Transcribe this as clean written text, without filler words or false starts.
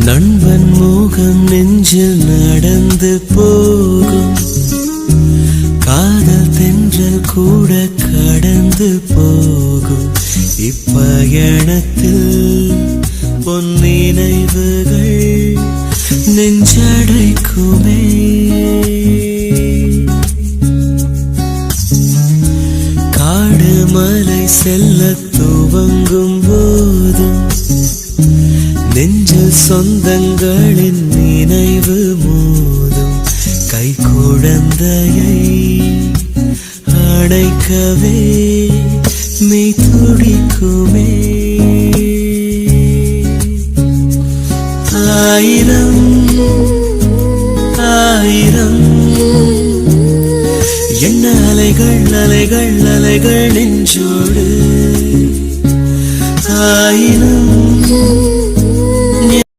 நண்பன் முகம் நெஞ்சில் நடந்து போகும், காதல் தென்றல் கூட கடந்து போகும். இப்பயணத்தில் பொன் நினைவுகள் நெஞ்சடைக்குமே. காடு மலை செல்ல துவங்கும் போதும் நெஞ்சில் சொந்தங்களின் நினைவு மோதும். கை குழந்தையை அணைக்கவே மெய் துடிக்குமே. ஆயிரம் ஆயிரம் என்ன அலைகள் அலைகள் அலைகள் நெஞ்சோடு. ஆயிரம்